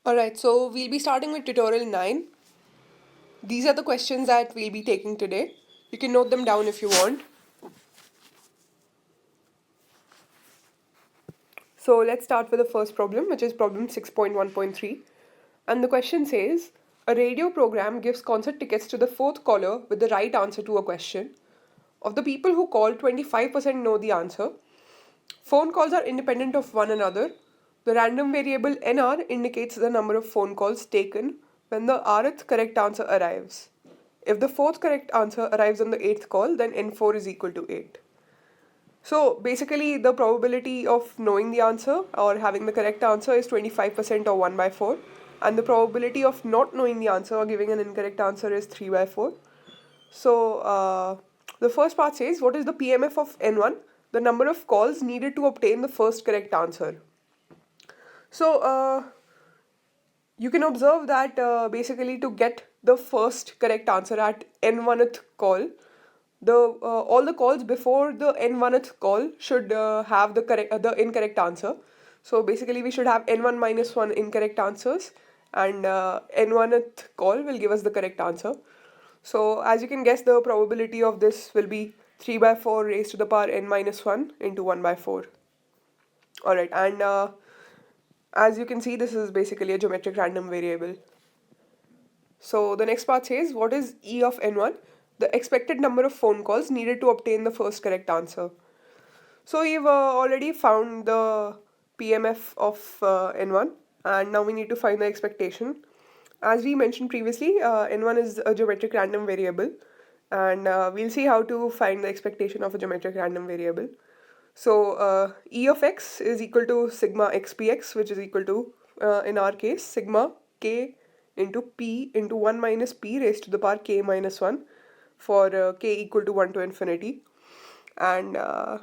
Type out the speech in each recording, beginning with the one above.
Alright, so we'll be starting with tutorial 9. These are the questions that we'll be taking today. You can note them down if you want. So let's start with the first problem, which is problem 6.1.3. And the question says, a radio program gives concert tickets to the fourth caller with the right answer to a question. Of the people who call, 25% know the answer. Phone calls are independent of one another. The random variable nr indicates the number of phone calls taken when the rth correct answer arrives. If the fourth correct answer arrives on the 8th call, then n4 is equal to 8. So basically, the probability of knowing the answer or having the correct answer is 25% or 1 by 4. And the probability of not knowing the answer or giving an incorrect answer is 3 by 4. So the first part says, what is the PMF of N1? The number of calls needed to obtain the first correct answer. So you can observe that basically to get the first correct answer at N1th call, all the calls before the N1th call should have the incorrect answer. So basically we should have N1 minus 1 incorrect answers, and N1th call will give us the correct answer. So as you can guess, the probability of this will be 3 by 4 raised to the power n minus 1 into 1 by 4. Alright, and as you can see, this is basically a geometric random variable. So the next part says, what is E of n1? The expected number of phone calls needed to obtain the first correct answer. So we've already found the PMF of n1, and now we need to find the expectation. As we mentioned previously, n1 is a geometric random variable, and we'll see how to find the expectation of a geometric random variable. So E of x is equal to sigma xpx, which is equal to, in our case, sigma k into p into 1 minus p raised to the power k minus 1 for k equal to 1 to infinity. And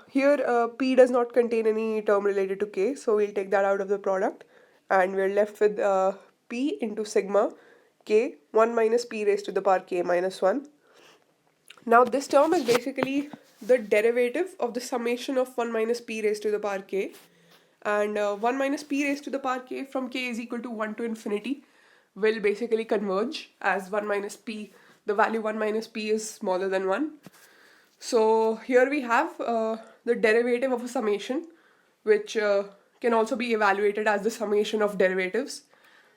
here p does not contain any term related to k, so we'll take that out of the product, and we're left with p into sigma k 1 minus p raised to the power k minus 1. Now this term is basically the derivative of the summation of 1 minus p raised to the power k, and 1 minus p raised to the power k from k is equal to 1 to infinity will basically converge, as 1 minus p, the value 1 minus p is smaller than 1. So here we have the derivative of a summation, which can also be evaluated as the summation of derivatives.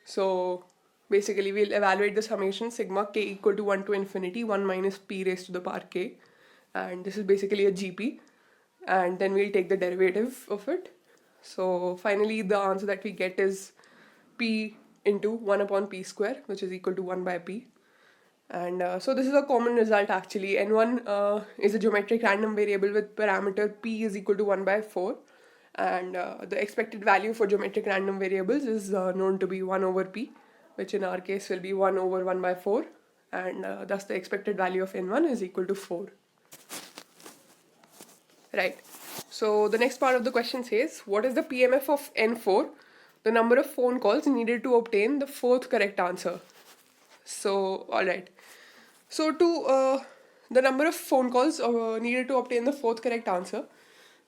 So basically we'll evaluate the summation sigma k equal to 1 to infinity 1 minus p raised to the power k, and this is basically a GP, and then we'll take the derivative of it. So finally the answer that we get is p into 1 upon p square, which is equal to 1 by p. And so this is a common result actually. N1 is a geometric random variable with parameter p is equal to 1 by 4, and the expected value for geometric random variables is known to be 1 over p, which in our case will be 1 over 1 by 4, and thus the expected value of N1 is equal to 4. Right. So the next part of the question says, what is the PMF of N4? The number of phone calls needed to obtain the fourth correct answer. So, alright. So to the number of phone calls needed to obtain the fourth correct answer.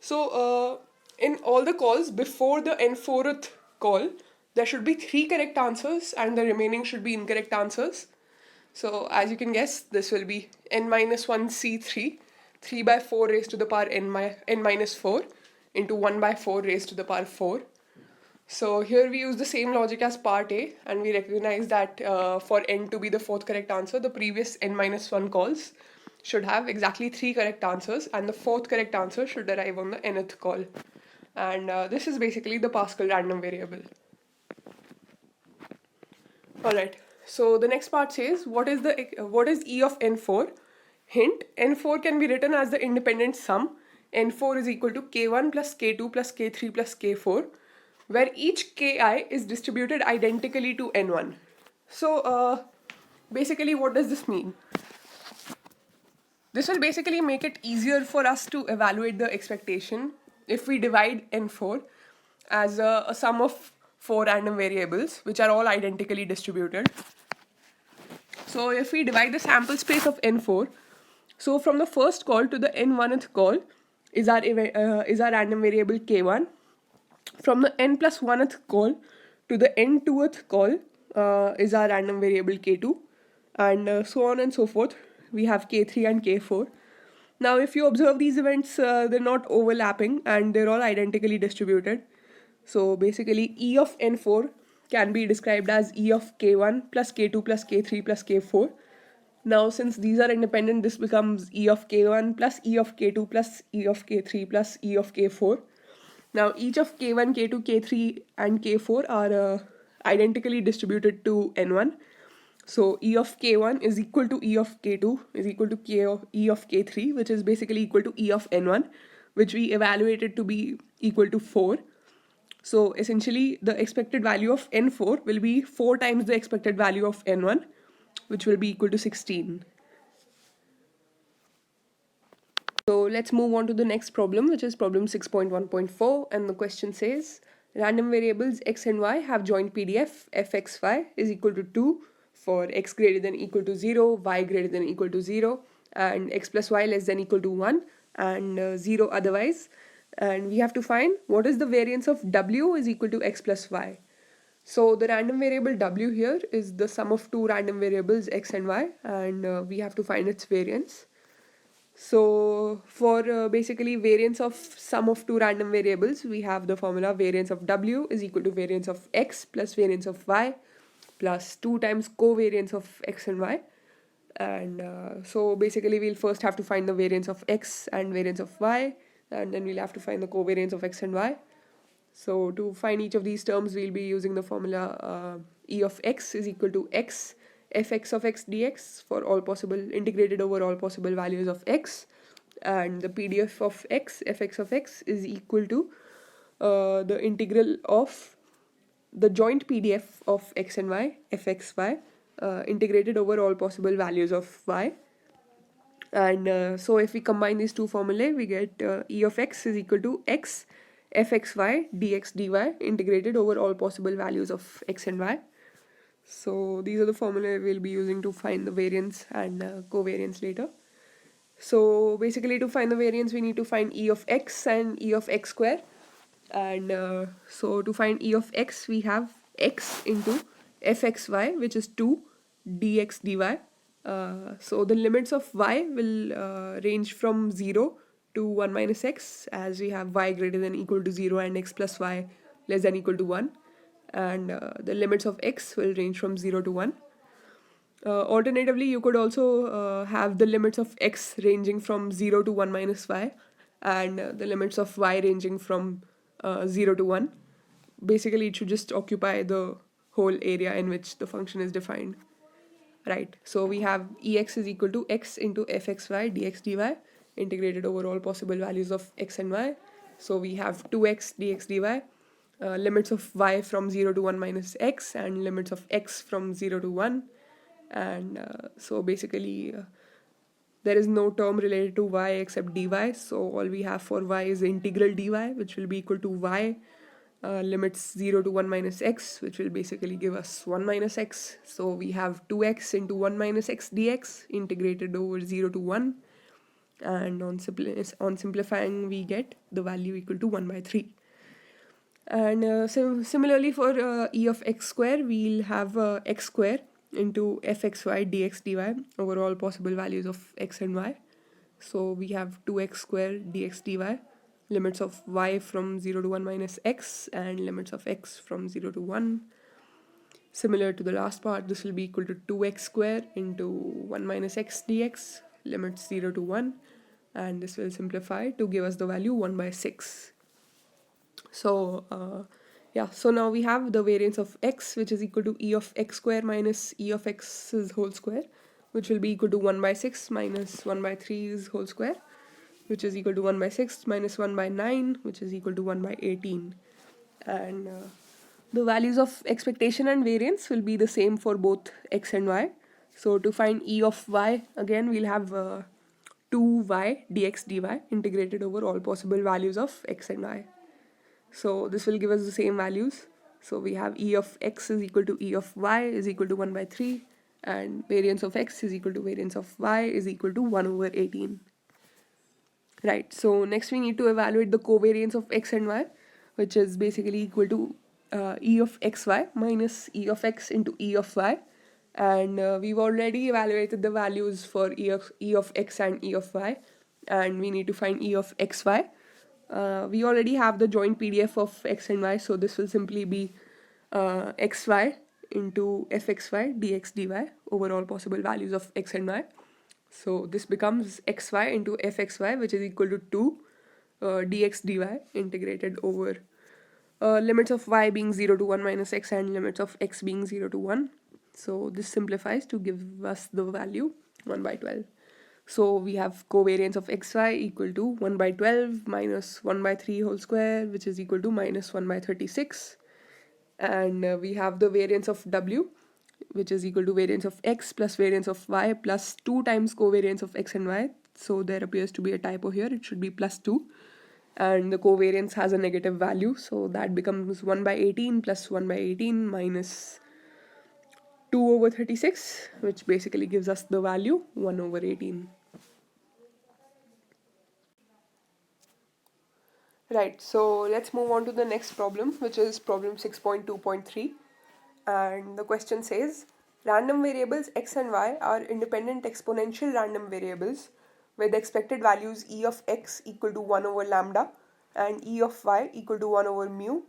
So in all the calls before the N4th call, there should be 3 correct answers and the remaining should be incorrect answers. So as you can guess, this will be n minus 1 C3, 3 by 4 raised to the power n minus 4 into 1 by 4 raised to the power 4. So here we use the same logic as part A, and we recognize that for n to be the fourth correct answer, the previous n minus 1 calls should have exactly 3 correct answers, and the fourth correct answer should arrive on the nth call. And this is basically the Pascal random variable. Alright, so the next part says, what is E of n4? Hint, n4 can be written as the independent sum. n4 is equal to k1 plus k2 plus k3 plus k4, where each ki is distributed identically to n1. So basically what does this mean? This will basically make it easier for us to evaluate the expectation if we divide n4 as a sum of 4 random variables which are all identically distributed. So if we divide the sample space of n4, so from the first call to the n1th call is our random variable k1. From the n plus 1th call to the n2th call is our random variable k2, and so on and so forth. We have k3 and k4. Now, if you observe these events, they're not overlapping and they're all identically distributed. So basically, E of n4 can be described as E of k1 plus k2 plus k3 plus k4. Now, since these are independent, this becomes E of k1 plus E of k2 plus E of k3 plus E of k4. Now, each of k1, k2, k3, and k4 are identically distributed to n1. So E of k1 is equal to E of k2 is equal to E of k3, which is basically equal to E of n1, which we evaluated to be equal to 4. So essentially, the expected value of n4 will be 4 times the expected value of n1, which will be equal to 16. So let's move on to the next problem, which is problem 6.1.4, and the question says random variables x and y have joint PDF fxy is equal to 2 for x greater than equal to 0, y greater than equal to 0, and x plus y less than equal to 1, and 0 otherwise. And we have to find what is the variance of w is equal to x plus y. So the random variable w here is the sum of two random variables x and y, and we have to find its variance. So for basically variance of sum of two random variables, we have the formula variance of w is equal to variance of x plus variance of y plus 2 times covariance of x and y. And so basically we'll first have to find the variance of x and variance of y, and then we'll have to find the covariance of x and y. So to find each of these terms, we'll be using the formula E of x is equal to x fx of x dx for all possible integrated over all possible values of x, and the PDF of x fx of x is equal to the integral of the joint PDF of x and y fxy integrated over all possible values of y. And so if we combine these two formulae, we get E of x is equal to x fxy dx dy integrated over all possible values of x and y. So these are the formulae we'll be using to find the variance and covariance later. So basically, to find the variance, we need to find E of x and E of x square. And so to find E of x, we have x into fxy, which is 2 dx dy. So the limits of y will range from 0 to 1 minus x, as we have y greater than equal to 0 and x plus y less than equal to 1. And the limits of x will range from 0 to 1. Alternatively, you could also have the limits of x ranging from 0 to 1 minus y, and the limits of y ranging from 0 to 1. Basically, it should just occupy the whole area in which the function is defined. Right, so we have ex is equal to x into fxy dx dy integrated over all possible values of x and y. So we have 2x dx dy, limits of y from 0 to 1 minus x, and limits of x from 0 to 1. And so basically there is no term related to y except dy, so all we have for y is the integral dy, which will be equal to y limits 0 to 1 minus x, which will basically give us 1 minus x. So we have 2x into 1 minus x dx integrated over 0 to 1, and on simplifying we get the value equal to 1 by 3. And similarly for E of x square, we'll have x square into fxy dx dy over all possible values of x and y. So we have 2x square dx dy, limits of y from 0 to 1 minus x, and limits of x from 0 to 1. Similar to the last part, this will be equal to 2x square into 1 minus x dx, limits 0 to 1, and this will simplify to give us the value 1 by 6. So so now we have the variance of x, which is equal to E of x square minus E of x's whole square, which will be equal to 1 by 6 minus 1 by 3's whole square, which is equal to 1 by 6 minus 1 by 9, which is equal to 1 by 18. And the values of expectation and variance will be the same for both x and y. So to find E of y, again we'll have 2y dx dy integrated over all possible values of x and y. So this will give us the same values. So we have E of x is equal to E of y is equal to 1 by 3, and variance of x is equal to variance of y is equal to 1 over 18. Right, so next we need to evaluate the covariance of x and y, which is basically equal to e of xy minus e of x into e of y, and we've already evaluated the values for e of x and e of y, and we need to find e of xy. We already have the joint PDF of x and y, so this will simply be xy into fxy dx dy over all possible values of x and y. So this becomes xy into fxy, which is equal to 2 dx dy integrated over limits of y being 0 to 1 minus x and limits of x being 0 to 1. So this simplifies to give us the value 1 by 12. So we have covariance of xy equal to 1 by 12 minus 1 by 3 whole square, which is equal to minus 1 by 36. And we have the variance of w, which is equal to variance of x plus variance of y plus 2 times covariance of x and y. So there appears to be a typo here. It should be plus 2. And the covariance has a negative value. So that becomes 1 by 18 plus 1 by 18 minus 2 over 36, which basically gives us the value 1 over 18. Right, so let's move on to the next problem, which is problem 6.2.3. And the question says, random variables x and y are independent exponential random variables with expected values e of x equal to 1 over lambda and e of y equal to 1 over mu.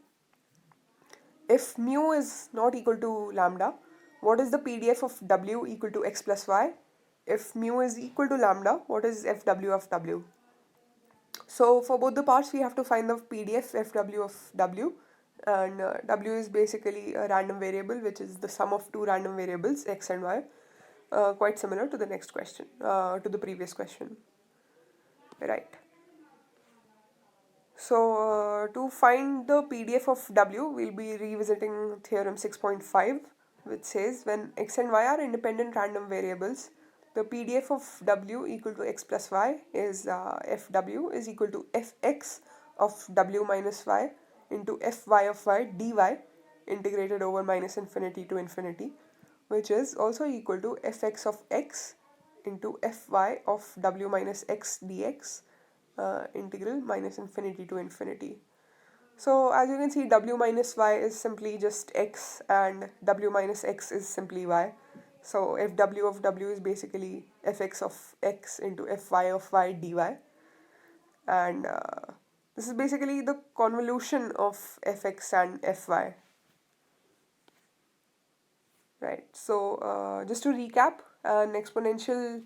If mu is not equal to lambda, what is the PDF of w equal to x plus y? If mu is equal to lambda, what is fw of w? So for both the parts, we have to find the PDF fw of w, and w is basically a random variable, which is the sum of two random variables x and y, quite similar to the next question, to the previous question. Right. So to find the PDF of w, we'll be revisiting theorem 6.5, which says when x and y are independent random variables, the PDF of w equal to x plus y is fw is equal to fx of w minus y into fy of y dy integrated over minus infinity to infinity, which is also equal to fx of x into fy of w minus x dx integral minus infinity to infinity. So as you can see, w minus y is simply just x and w minus x is simply y. So fw of w is basically fx of x into fy of y dy. And this is basically the convolution of fx and fy. Right, so just to recap, an exponential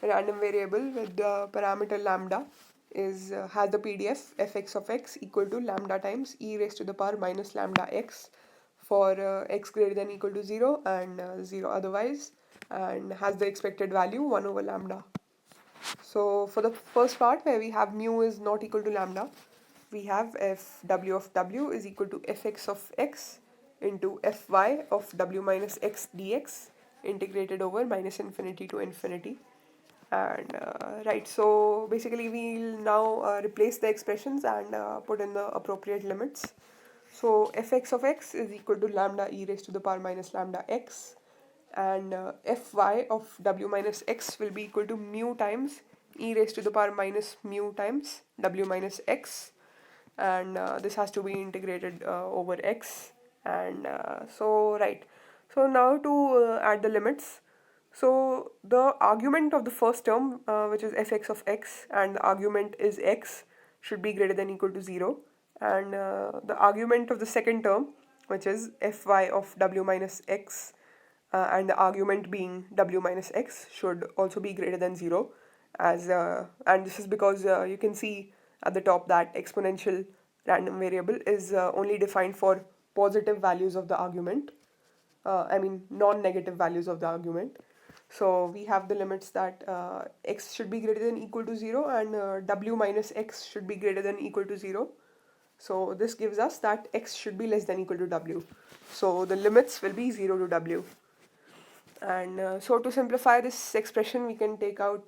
random variable with the parameter lambda is has the PDF fx of x equal to lambda times e raised to the power minus lambda x for x greater than equal to 0 and 0 otherwise, and has the expected value 1 over lambda. So for the first part where we have mu is not equal to lambda, we have fw of w is equal to fx of x into fy of w minus x dx integrated over minus infinity to infinity. And right, so basically we'll now replace the expressions and put in the appropriate limits. So fx of x is equal to lambda e raised to the power minus lambda x, and fy of w minus x will be equal to mu times e raised to the power minus mu times w minus x, and this has to be integrated over x. And so now to add the limits. So the argument of the first term, which is fx of x, and the argument is x, should be greater than equal to 0, and the argument of the second term, which is fy of w minus x, and the argument being w minus x, should also be greater than 0, as and this is because you can see at the top that exponential random variable is only defined for positive values of the argument, I mean non-negative values of the argument. So we have the limits that x should be greater than equal to 0 and w minus x should be greater than equal to 0. So this gives us that x should be less than equal to w. So the limits will be 0 to w. And so to simplify this expression, we can take out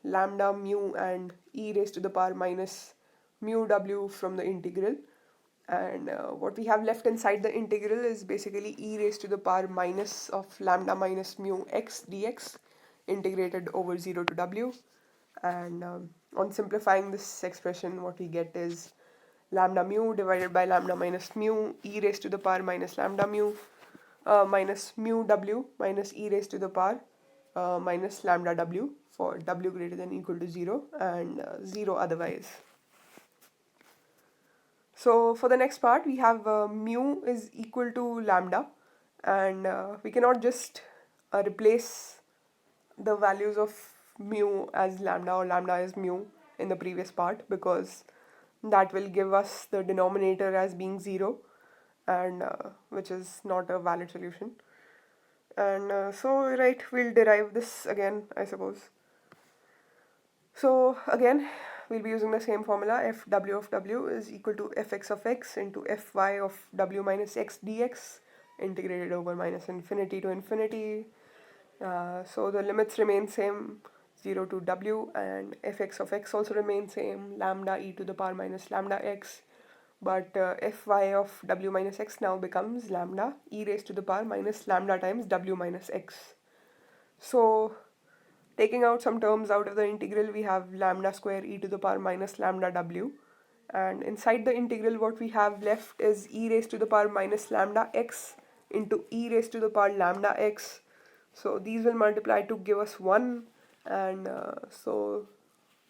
lambda, mu and e raised to the power minus mu w from the integral. And what we have left inside the integral is basically e raised to the power minus of lambda minus mu x dx integrated over 0 to w. And on simplifying this expression, what we get is lambda mu divided by lambda minus mu e raised to the power minus lambda mu minus mu w minus e raised to the power minus lambda w for w greater than or equal to 0 and 0 otherwise. So for the next part, we have mu is equal to lambda, and we cannot just replace the values of mu as lambda or lambda as mu in the previous part, because that will give us the denominator as being 0, and which is not a valid solution. And so right, we'll derive this again, I suppose. So again, we'll be using the same formula. Fw of w is equal to fx of x into fy of w minus x dx, integrated over minus infinity to infinity. So the limits remain same, 0 to w, and fx of x also remains same, lambda e to the power minus lambda x. But fy of w minus x now becomes lambda e raised to the power minus lambda times w minus x. So taking out some terms out of the integral, we have lambda square e to the power minus lambda w, and inside the integral what we have left is e raised to the power minus lambda x into e raised to the power lambda x. So these will multiply to give us 1, and so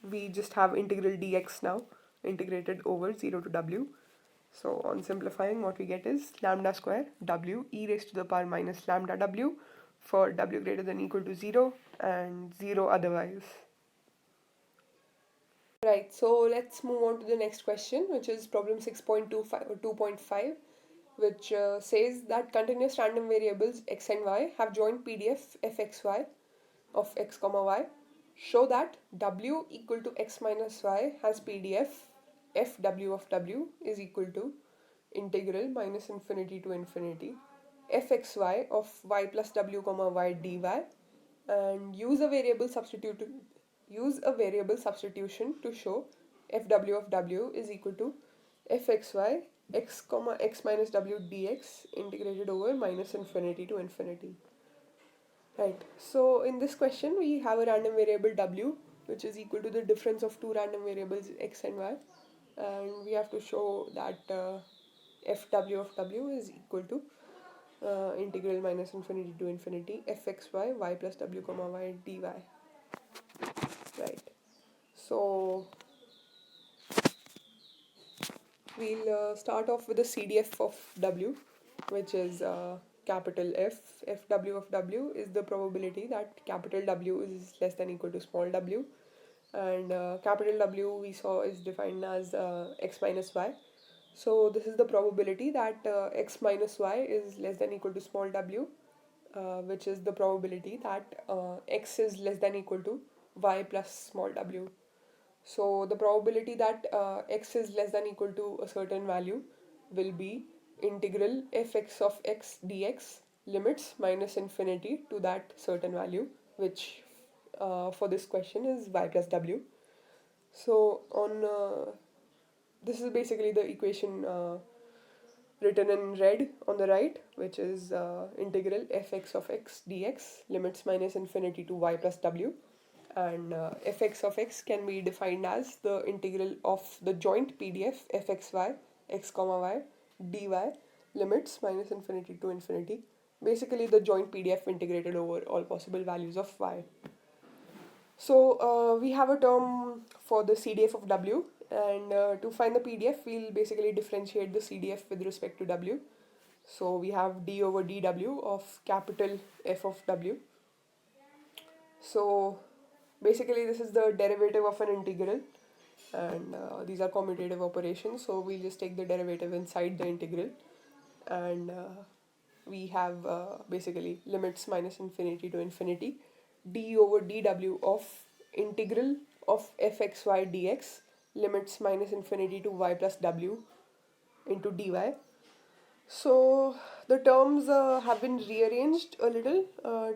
we just have integral dx now integrated over 0 to w. So on simplifying, what we get is lambda square w e raised to the power minus lambda w for w greater than or equal to 0 and 0 otherwise. Right, so let's move on to the next question, which is problem 6.25 or 2.5, which says that continuous random variables x and y have joint PDF fxy of x comma y. Show that w equal to x minus y has PDF fw of w is equal to integral minus infinity to infinity fxy of y plus w comma y dy, and use a variable substitution to show fw of w is equal to fxy x comma x minus w dx integrated over minus infinity to infinity. Right, so in this question we have a random variable w, which is equal to the difference of two random variables x and y, and we have to show that fw of w is equal to integral minus infinity to infinity fxy y plus w comma y dy. Right, so we'll start off with the CDF of w, which is capital F. Fw of w is the probability that capital W is less than or equal to small w, and capital W we saw is defined as x minus y. So this is the probability that x minus y is less than or equal to small w, which is the probability that x is less than or equal to y plus small w. So the probability that x is less than or equal to a certain value will be integral fx of x dx limits minus infinity to that certain value, which for this question is y plus w. So on this is basically the equation written in red on the right, which is integral fx of x dx limits minus infinity to y plus w, and fx of x can be defined as the integral of the joint PDF fxy x comma y dy limits minus infinity to infinity, basically the joint PDF integrated over all possible values of y. So we have a term for the CDF of w, and to find the PDF we'll basically differentiate the CDF with respect to w. So we have d over dw of capital F of w. So basically this is the derivative of an integral, and these are commutative operations, so we'll just take the derivative inside the integral, and we have basically limits minus infinity to infinity d over dw of integral of fxy dx limits minus infinity to y plus w into dy. So the terms have been rearranged a little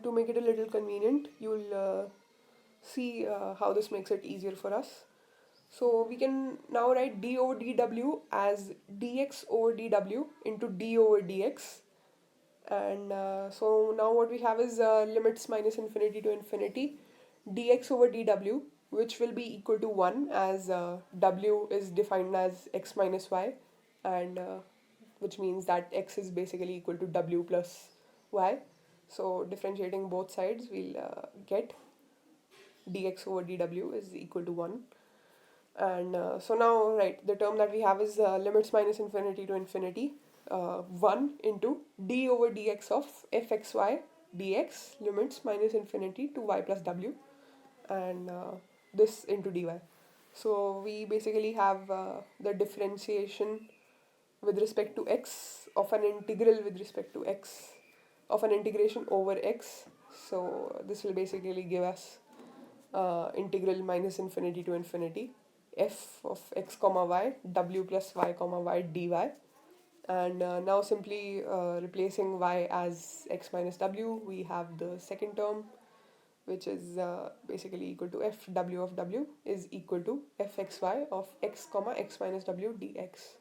to make it a little convenient. You'll see how this makes it easier for us. So we can now write d over dw as dx over dw into d over dx, and so now what we have is limits minus infinity to infinity dx over dw which will be equal to 1 as w is defined as x minus y, and which means that x is basically equal to w plus y. So differentiating both sides, we'll get dx over dw is equal to 1. And so now, right, the term that we have is limits minus infinity to infinity, 1 into d over dx of fxy dx limits minus infinity to y plus w, and this into dy. So we basically have the differentiation with respect to x of an integral with respect to x of an integration over x. So this will basically give us integral minus infinity to infinity f of x comma y w plus y comma y dy. And now simply replacing y as x minus w, we have the second term, which is basically equal to f w of w is equal to fxy of x comma x minus w dx.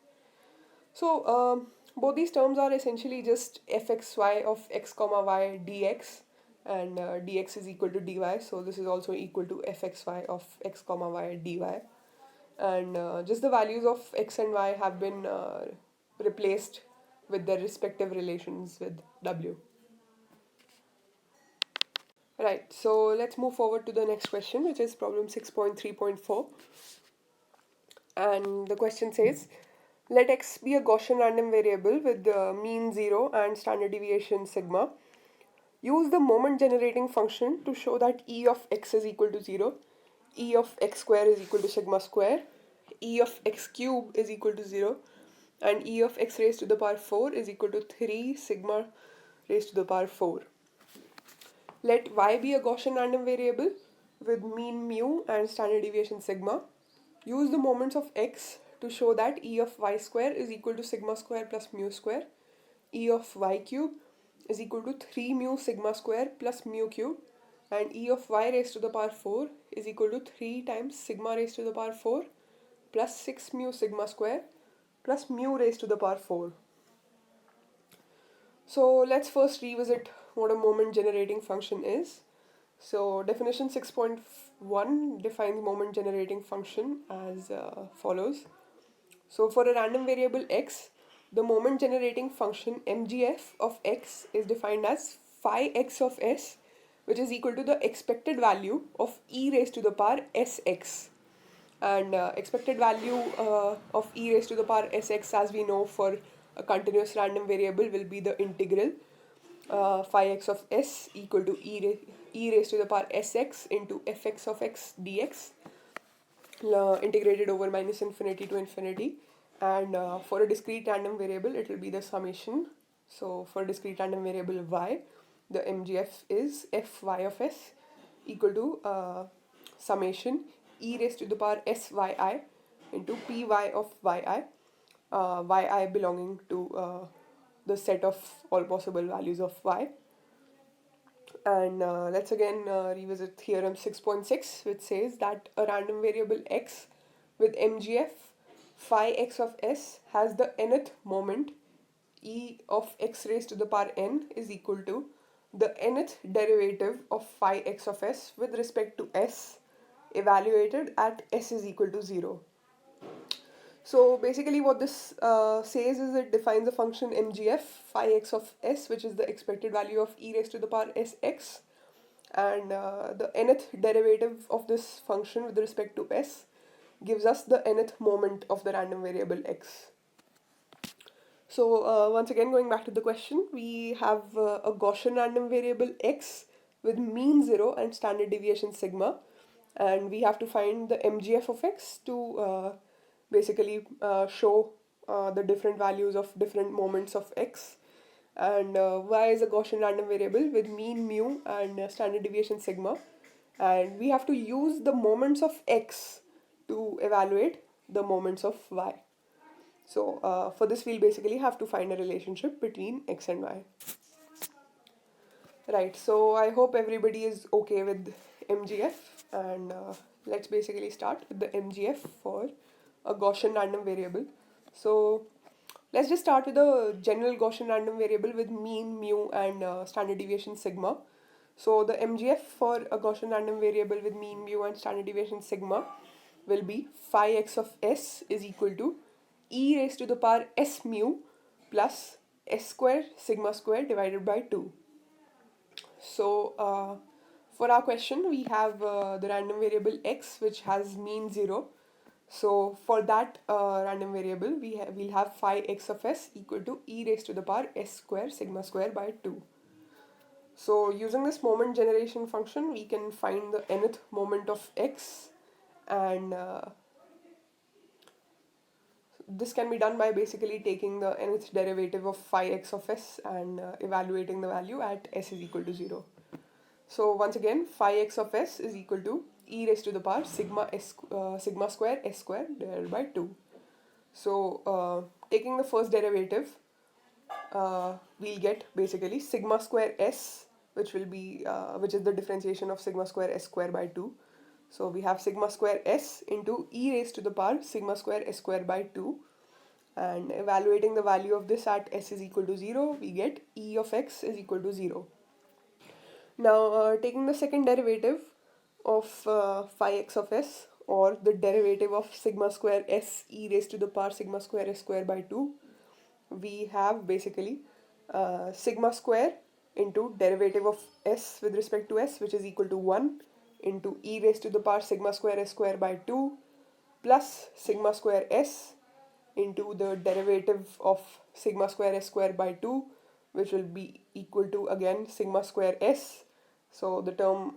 So both these terms are essentially just fxy of x comma y dx, and dx is equal to dy, so this is also equal to fxy of x comma y dy, and just the values of x and y have been replaced with their respective relations with w. Right, so let's move forward to the next question, which is problem 6.3.4. And the question says, let x be a Gaussian random variable with the mean 0 and standard deviation sigma. Use the moment generating function to show that e of x is equal to 0, e of x square is equal to sigma square, e of x cube is equal to 0, and e of x raised to the power 4 is equal to 3 sigma raised to the power 4. Let y be a Gaussian random variable with mean mu and standard deviation sigma. Use the moments of x to show that e of y square is equal to sigma square plus mu square, e of y cube is equal to 3 mu sigma square plus mu cube, and e of y raised to the power 4 is equal to 3 times sigma raised to the power 4 plus 6 mu sigma square plus mu raised to the power 4. So let's first revisit what a moment generating function is. So definition 6.1 defines moment generating function as follows. So for a random variable x, the moment generating function mgf of x is defined as phi x of s, which is equal to the expected value of e raised to the power sx. And expected value of e raised to the power sx, as we know, for a continuous random variable will be the integral phi x of s equal to e raised to the power sx into fx of x dx, integrated over minus infinity to infinity. And for a discrete random variable, it will be the summation. So for a discrete random variable y, the mgf is fy of s equal to summation e raised to the power syi into py of yi, yi belonging to the set of all possible values of y. And let's again revisit theorem 6.6, which says that a random variable x with mgf phi x of s has the nth moment e of x raised to the power n is equal to the nth derivative of phi x of s with respect to s evaluated at s is equal to 0. So basically what this says is it defines a function mgf phi x of s, which is the expected value of e raised to the power sx, and the nth derivative of this function with respect to s gives us the nth moment of the random variable x. So once again, going back to the question, we have a Gaussian random variable x with mean 0 and standard deviation sigma, and we have to find the mgf of x to basically show the different values of different moments of x. And y is a Gaussian random variable with mean mu and standard deviation sigma, and we have to use the moments of x to evaluate the moments of y. So for this, we'll basically have to find a relationship between x and y. Right, so I hope everybody is okay with MGF, and let's basically start with the MGF for a Gaussian random variable. So let's just start with a general Gaussian random variable with mean, mu, and standard deviation sigma. So the MGF for a Gaussian random variable with mean mu and standard deviation sigma will be phi x of s is equal to e raised to the power s mu plus s square sigma square divided by 2. So for our question, we have the random variable x which has mean 0. So for that random variable, we'll have phi x of s equal to e raised to the power s square sigma square by 2. So using this moment generation function, we can find the nth moment of x, and this can be done by basically taking the nth derivative of phi x of s and evaluating the value at s is equal to 0. So once again, phi x of s is equal to e raised to the power sigma square s square divided by 2. So taking the first derivative, we'll get basically sigma square s, which will be which is the differentiation of sigma square s square by 2. So we have sigma square s into e raised to the power sigma square s square by 2, and evaluating the value of this at s is equal to 0, we get e of x is equal to 0. Now taking the second derivative of phi x of s, or the derivative of sigma square s e raised to the power sigma square s square by 2, we have basically sigma square into derivative of s with respect to s, which is equal to 1, into e raised to the power sigma square s square by 2 plus sigma square s into the derivative of sigma square s square by 2, which will be equal to again sigma square s. So the term,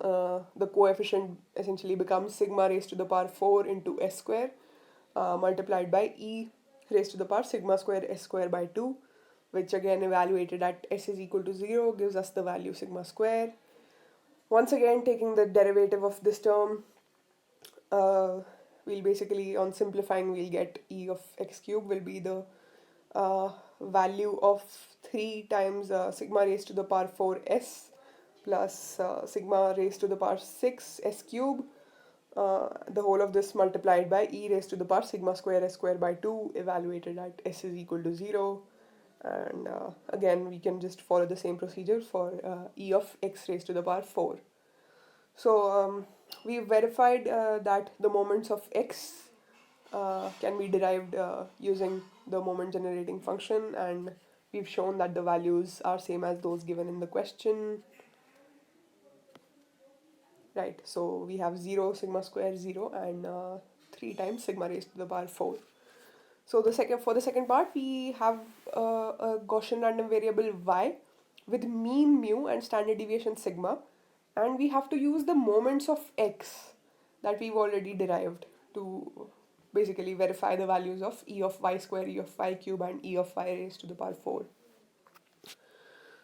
the coefficient essentially becomes sigma raised to the power 4 into s square multiplied by e raised to the power sigma square s square by 2, which again evaluated at s is equal to 0 gives us the value sigma square. Once again, taking the derivative of this term, we'll basically, on simplifying, we'll get e of x cube will be the value of 3 times sigma raised to the power 4s plus sigma raised to the power 6s cube, the whole of this multiplied by e raised to the power sigma square s square by 2 evaluated at s is equal to 0. And again, we can just follow the same procedure for e of x raised to the power 4. So we verified that the moments of x can be derived using the moment generating function, and we've shown that the values are same as those given in the question. Right, so we have 0 sigma square 0 and 3 times sigma raised to the power 4. So for the second part, we have a Gaussian random variable y with mean mu and standard deviation sigma, and we have to use the moments of x that we've already derived to basically verify the values of e of y square, e of y cube, and e of y raised to the power 4.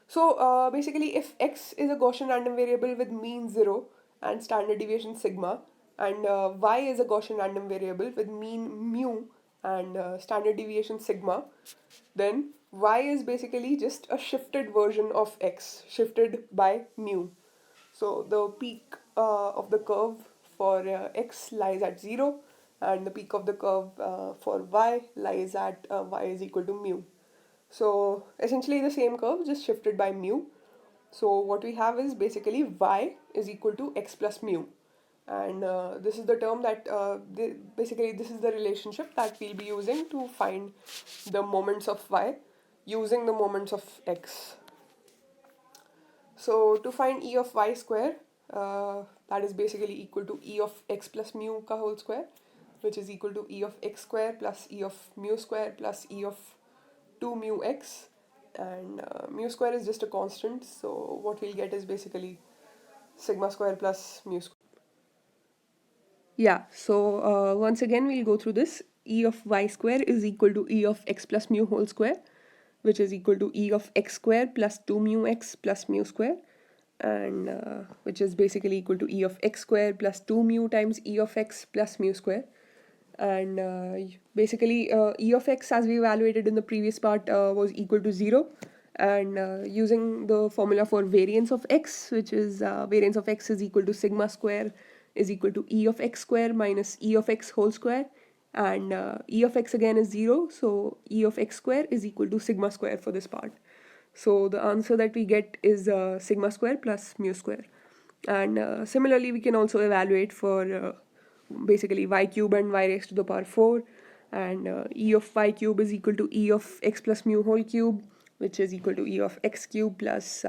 So basically, if x is a Gaussian random variable with mean 0 and standard deviation sigma, and y is a Gaussian random variable with mean mu and standard deviation sigma, then y is basically just a shifted version of x, shifted by mu. So the peak of the curve for x lies at 0, and the peak of the curve for y lies at y is equal to mu. So essentially the same curve, just shifted by mu. So what we have is basically y is equal to x plus mu. And this is the term that, basically this is the relationship that we'll be using to find the moments of y using the moments of x. So to find e of y square, that is basically equal to e of x plus mu ka whole square, which is equal to e of x square plus e of mu square plus e of 2 mu x, and mu square is just a constant, so what we'll get is basically sigma square plus mu square. Yeah, so once again we'll go through this. E of y square is equal to e of x plus mu whole square, which is equal to e of x square plus 2 mu x plus mu square, and which is basically equal to e of x square plus 2 mu times e of x plus mu square. And basically e of x, as we evaluated in the previous part, was equal to 0, and using the formula for variance of x, which is variance of x is equal to sigma square is equal to e of x square minus e of x whole square, and e of x again is 0, so e of x square is equal to sigma square for this part. So the answer that we get is sigma square plus mu square. And similarly, we can also evaluate for basically y cube and y raised to the power 4. And e of y cube is equal to e of x plus mu whole cube, which is equal to e of x cube plus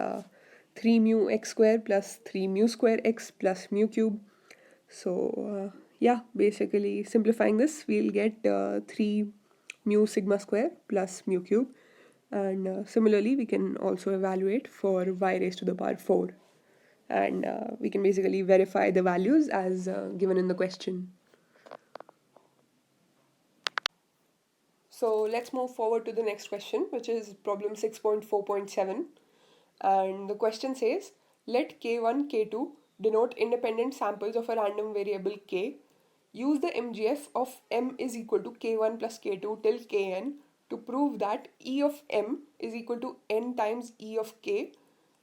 3 mu x square plus 3 mu square x plus mu cube. So yeah, basically simplifying this, we'll get 3 mu sigma square plus mu cube. And similarly, we can also evaluate for y raised to the power 4. And we can basically verify the values as given in the question. So let's move forward to the next question, which is problem 6.4.7. And the question says, let k1, k2 denote independent samples of a random variable k. Use the MGF of m is equal to k1 plus k2 till kn to prove that e of m is equal to n times e of k.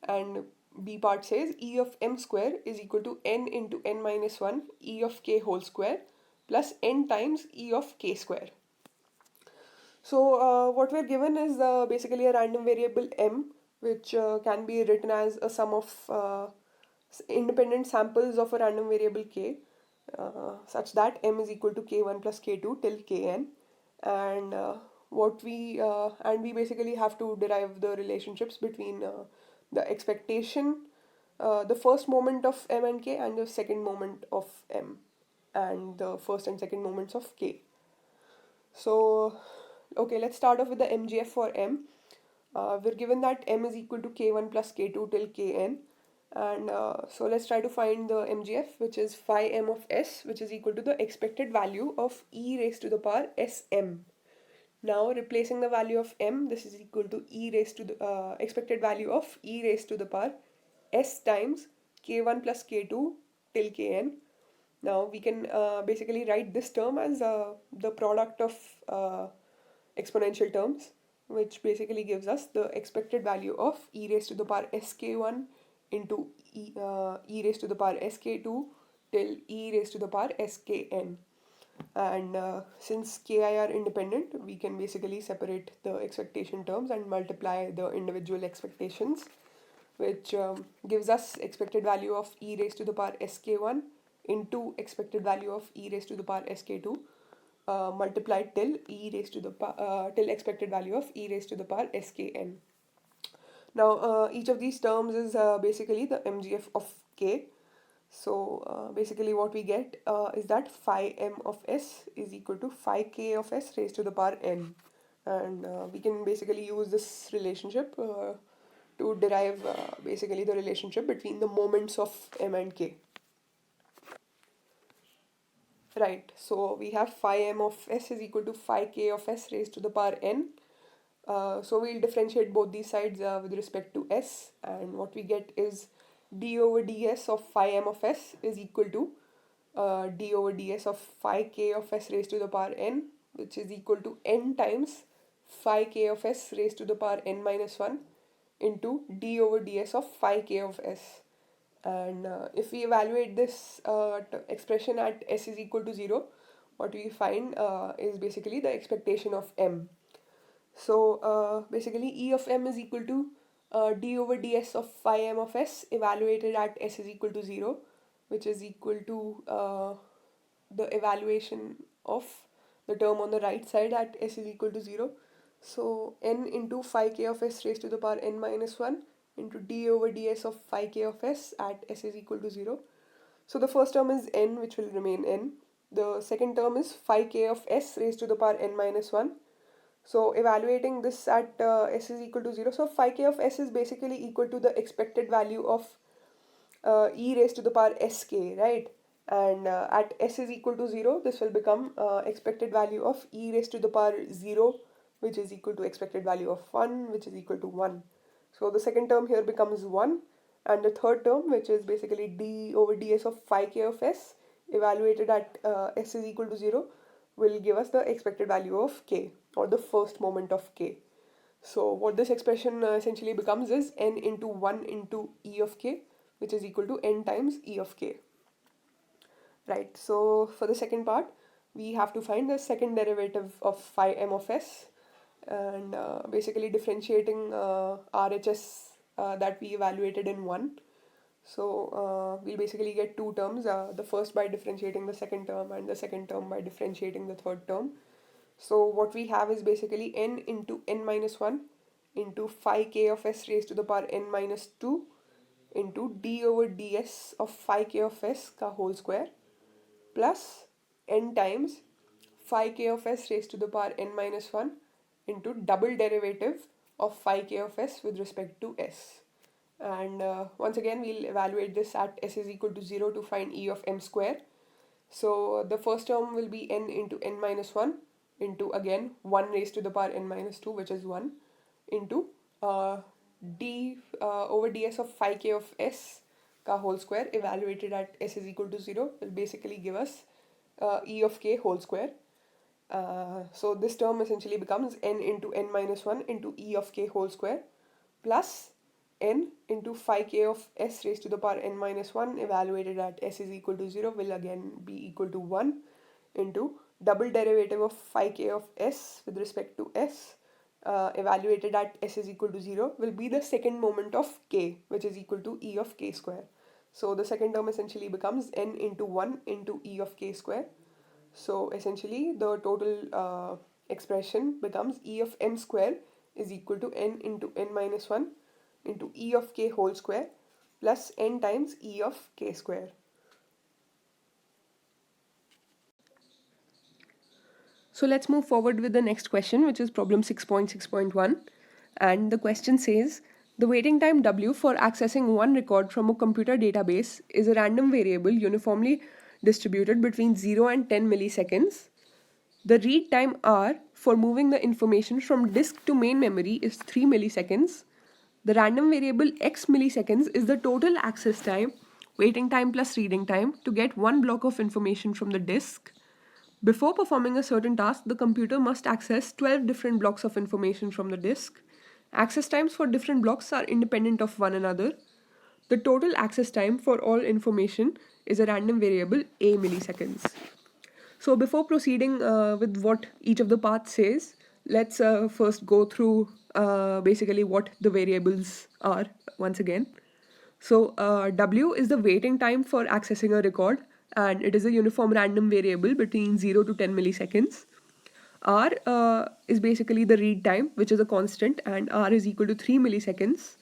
And B part says e of m square is equal to n into n minus 1 e of k whole square plus n times e of k square. So what we're given is basically a random variable m, which can be written as a sum of independent samples of a random variable k, such that m is equal to k1 plus k2 till kn. And we basically have to derive the relationships between the expectation, the first moment of m and k, and the second moment of m, and the first and second moments of k. So, okay, let's start off with the MGF for m. We're given that m is equal to k1 plus k2 till kn. And so let's try to find the MGF, which is phi m of s, which is equal to the expected value of e raised to the power sm. Now replacing the value of m, this is equal to e raised to the expected value of e raised to the power s times k1 plus k2 till kn. Now we can basically write this term as the product of exponential terms, which basically gives us the expected value of e raised to the power sk1 into e raised to the power sk2 till e raised to the power skn. And since ki are independent, we can basically separate the expectation terms and multiply the individual expectations, which gives us expected value of e raised to the power sk1 into expected value of e raised to the power sk2 multiplied till e raised to the till expected value of e raised to the power skn. Now each of these terms is basically the MGF of k. So basically what we get is that phi m of s is equal to phi k of s raised to the power n. And we can basically use this relationship to derive basically the relationship between the moments of m and k. Right, so we have phi m of s is equal to phi k of s raised to the power n. So we'll differentiate both these sides with respect to s, and what we get is d over ds of phi m of s is equal to d over ds of phi k of s raised to the power n, which is equal to n times phi k of s raised to the power n minus 1 into d over ds of phi k of s. And if we evaluate this expression at s is equal to 0, what we find is basically the expectation of m. So basically e of m is equal to d over ds of phi m of s evaluated at s is equal to 0, which is equal to the evaluation of the term on the right side at s is equal to 0. So n into phi k of s raised to the power n minus 1 into d over ds of phi k of s at s is equal to 0. So the first term is n, which will remain n. The second term is phi k of s raised to the power n minus 1. So evaluating this at s is equal to 0. So phi k of s is basically equal to the expected value of e raised to the power sk, right? And at s is equal to 0, this will become expected value of e raised to the power 0, which is equal to expected value of 1, which is equal to 1. So the second term here becomes 1, and the third term, which is basically d over ds of phi k of s, evaluated at s is equal to 0, will give us the expected value of k, or the first moment of k. So what this expression essentially becomes is n into 1 into e of k, which is equal to n times e of k. Right, so for the second part, we have to find the second derivative of phi m of s, and basically differentiating RHS that we evaluated in 1. So we'll basically get two terms, the first by differentiating the second term and the second term by differentiating the third term. So what we have is basically n into n minus 1 into phi k of s raised to the power n minus 2 into d over ds of phi k of s ka whole square plus n times phi k of s raised to the power n minus 1 into double derivative of phi k of s with respect to s. And once again, we'll evaluate this at s is equal to 0 to find e of m square. So the first term will be n into n minus 1 into again 1 raised to the power n minus 2, which is 1, into d over ds of phi k of s ka whole square evaluated at s is equal to 0 will basically give us e of k whole square. So this term essentially becomes n into n minus 1 into e of k whole square plus n into phi k of s raised to the power n minus 1 evaluated at s is equal to 0 will again be equal to 1 into double derivative of phi k of s with respect to s evaluated at s is equal to 0 will be the second moment of k, which is equal to e of k square. So the second term essentially becomes n into 1 into e of k square. So essentially the total expression becomes e of m square is equal to n into n minus 1 into e of k whole square plus n times e of k square. So let's move forward with the next question, which is problem 6.6.1. And the question says, the waiting time W for accessing one record from a computer database is a random variable uniformly distributed between 0 and 10 milliseconds. The read time R for moving the information from disk to main memory is 3 milliseconds. The random variable x milliseconds is the total access time, waiting time plus reading time, to get one block of information from the disk. Before performing a certain task, the computer must access 12 different blocks of information from the disk. Access times for different blocks are independent of one another. The total access time for all information is a random variable a milliseconds. So before proceeding with what each of the parts says, let's first go through basically what the variables are once again. So W is the waiting time for accessing a record, and it is a uniform random variable between 0 to 10 milliseconds. R is basically the read time, which is a constant, and R is equal to 3 milliseconds.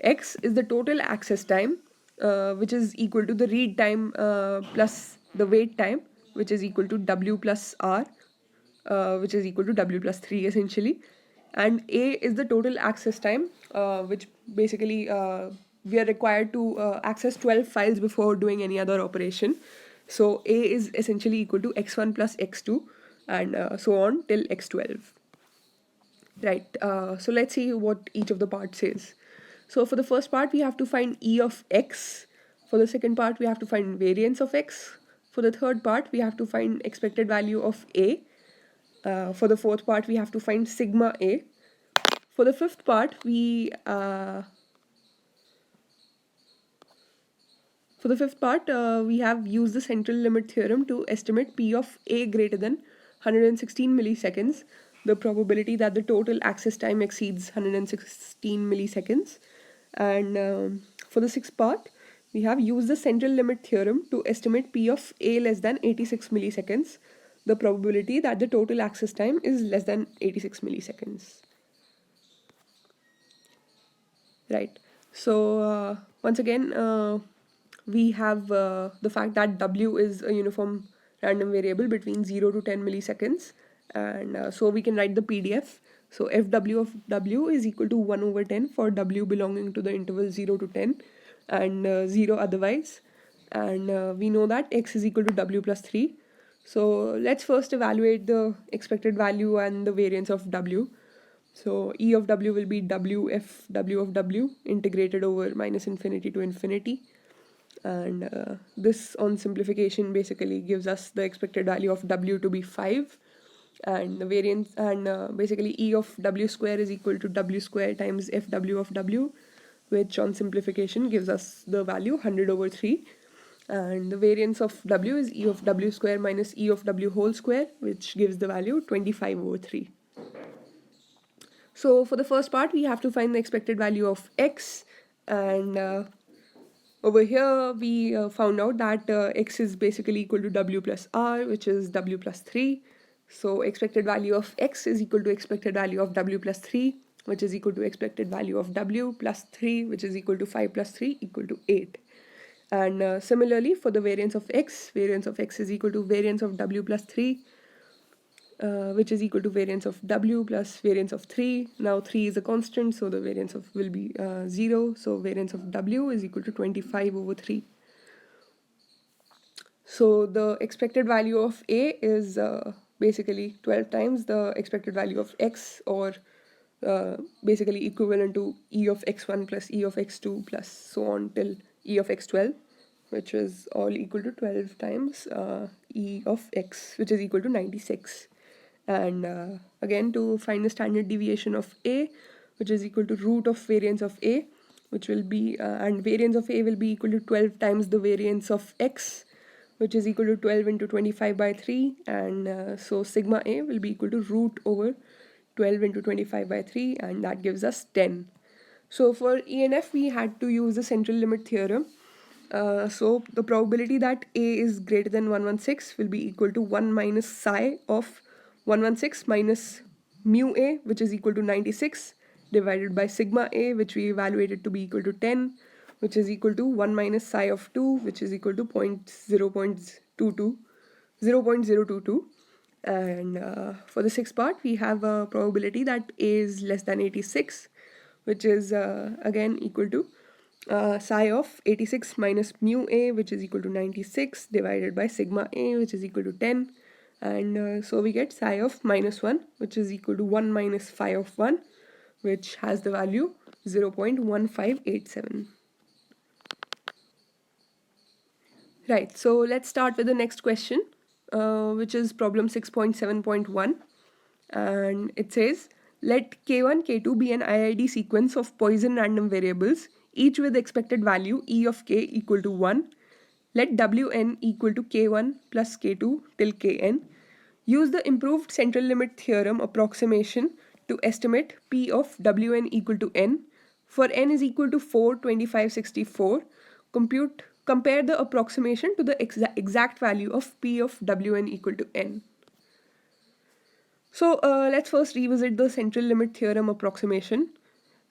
X is the total access time, which is equal to the read time plus the wait time, which is equal to W plus R, which is equal to W plus 3 essentially. And A is the total access time, which basically we are required to access 12 files before doing any other operation. So A is essentially equal to x1 plus x2 and so on till x12. Right, so let's see what each of the parts says. So for the first part, we have to find E of x. For the second part, we have to find variance of x. For the third part, we have to find expected value of A. For the fourth part, we have to find sigma A. For the fifth part, we have used the central limit theorem to estimate P of A greater than 116 milliseconds, the probability that the total access time exceeds 116 milliseconds. And for the sixth part, we have used the central limit theorem to estimate P of A less than 86 milliseconds, the probability that the total access time is less than 86 milliseconds. Right. So once again, we have the fact that W is a uniform random variable between 0 to 10 milliseconds, and so we can write the PDF. So FW of W is equal to 1 over 10 for W belonging to the interval 0 to 10 and 0 otherwise. And we know that X is equal to W plus 3. So let's first evaluate the expected value and the variance of W. So E of W will be W f W of W integrated over minus infinity to infinity. And this on simplification basically gives us the expected value of W to be 5. And the variance and basically E of W square is equal to W square times FW of W, which on simplification gives us the value 100 over 3. And the variance of W is E of W square minus E of W whole square, which gives the value 25 over 3. So for the first part, we have to find the expected value of x, and over here we found out that x is basically equal to w plus r, which is w plus 3. So expected value of x is equal to expected value of w plus 3, which is equal to expected value of w plus 3, which is equal to 5 plus 3 equal to 8. And similarly for the variance of x is equal to variance of w plus 3, which is equal to variance of w plus variance of 3. Now 3 is a constant, so the variance of will be 0. So variance of w is equal to 25 over 3. So the expected value of a is basically 12 times the expected value of x, or basically equivalent to e of x1 plus e of x2 plus so on till e of x12, which is all equal to 12 times e of x, which is equal to 96. And again, to find the standard deviation of a, which is equal to root of variance of a, which will be and variance of a will be equal to 12 times the variance of x, which is equal to 12 into 25 by 3, and so sigma a will be equal to root over 12 into 25 by 3, and that gives us 10. So for E and F we had to use the central limit theorem. So the probability that a is greater than 116 will be equal to 1 minus psi of 116 minus mu a, which is equal to 96, divided by sigma a, which we evaluated to be equal to 10, which is equal to 1 minus psi of 2, which is equal to 0.022. And for the sixth part, we have a probability that a is less than 86, which is again equal to psi of 86 minus mu a, which is equal to 96, divided by sigma a, which is equal to 10. And so we get psi of minus 1, which is equal to 1 minus phi of 1, which has the value 0.1587. Right, so let's start with the next question, which is problem 6.7.1. And it says, let k1, k2 be an IID sequence of Poisson random variables, each with expected value e of k equal to 1. Let wn equal to k1 plus k2 till kn. Use the improved central limit theorem approximation to estimate p of wn equal to n. For n is equal to 4, 25, 64, compare the approximation to the exact value of p of wn equal to n. So let's first revisit the central limit theorem approximation.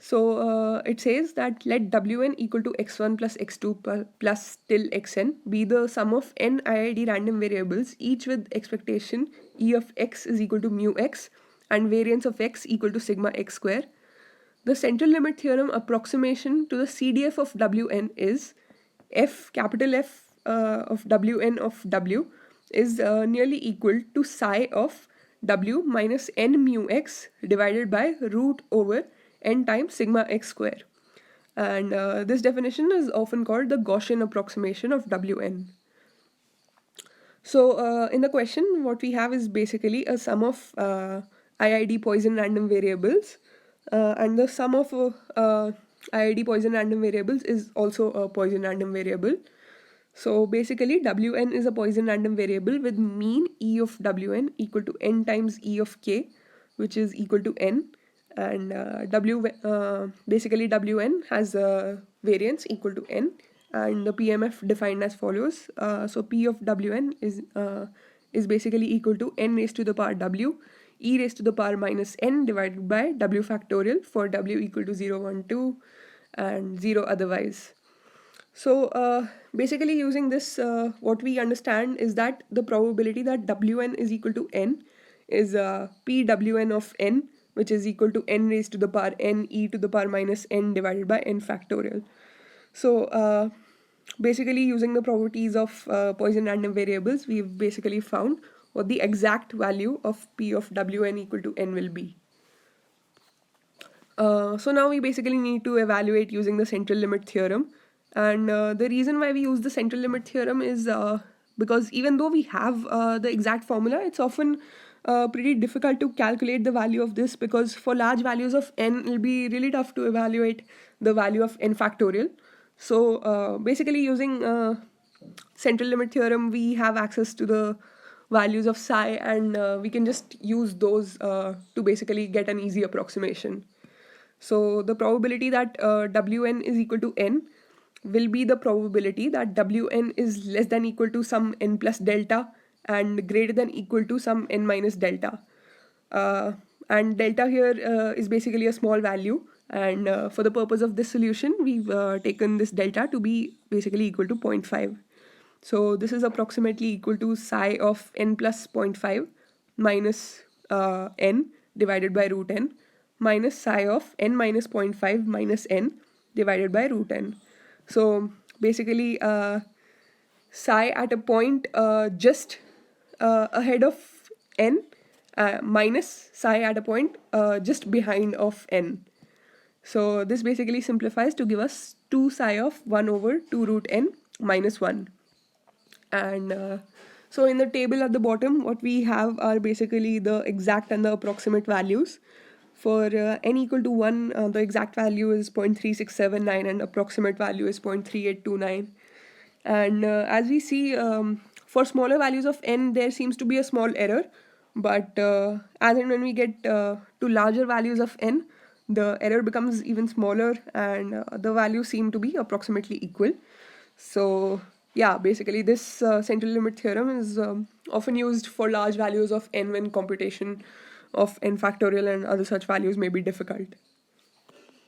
So it says that let wn equal to x1 plus x2 plus till xn be the sum of n IID random variables, each with expectation e of x is equal to mu x and variance of x equal to sigma x square. The central limit theorem approximation to the CDF of wn is capital F of wn of w is nearly equal to psi of w minus n mu x divided by root over n times sigma x square. And this definition is often called the Gaussian approximation of wn. So in the question, what we have is basically a sum of IID Poisson random variables, and the sum of IID Poisson random variables is also a Poisson random variable. So basically wn is a Poisson random variable with mean e of wn equal to n times e of k, which is equal to n, and basically wn has a variance equal to n, and the PMF defined as follows. So p of wn is basically equal to n raised to the power w e raised to the power minus n divided by w factorial for w equal to 0, 1, 2 and 0 otherwise. So basically using this, what we understand is that the probability that wn is equal to n is pwn of n, which is equal to n raised to the power n e to the power minus n divided by n factorial. So basically using the properties of Poisson random variables, we've basically found what the exact value of p of wn equal to n will be. So now we basically need to evaluate using the central limit theorem. And the reason why we use the central limit theorem is because even though we have the exact formula, it's often pretty difficult to calculate the value of this, because for large values of n, it'll be really tough to evaluate the value of n factorial. So basically using central limit theorem, we have access to the values of psi, and we can just use those to basically get an easy approximation. So the probability that Wn is equal to n will be the probability that Wn is less than equal to some n plus delta and greater than equal to some n minus delta. And delta here is basically a small value, and for the purpose of this solution we've taken this delta to be basically equal to 0.5. So this is approximately equal to psi of n plus 0.5 minus n divided by root n minus psi of n minus 0.5 minus n divided by root n. So basically psi at a point just ahead of n minus psi at a point just behind of n. So this basically simplifies to give us 2 psi of 1 over 2 root n minus 1. And so in the table at the bottom, what we have are basically the exact and the approximate values. For n equal to 1, the exact value is 0.3679 and approximate value is 0.3829. And as we see, for smaller values of n, there seems to be a small error. But as and when we get to larger values of n, the error becomes even smaller, and the values seem to be approximately equal. So yeah, basically this central limit theorem is often used for large values of n when computation of n factorial and other such values may be difficult.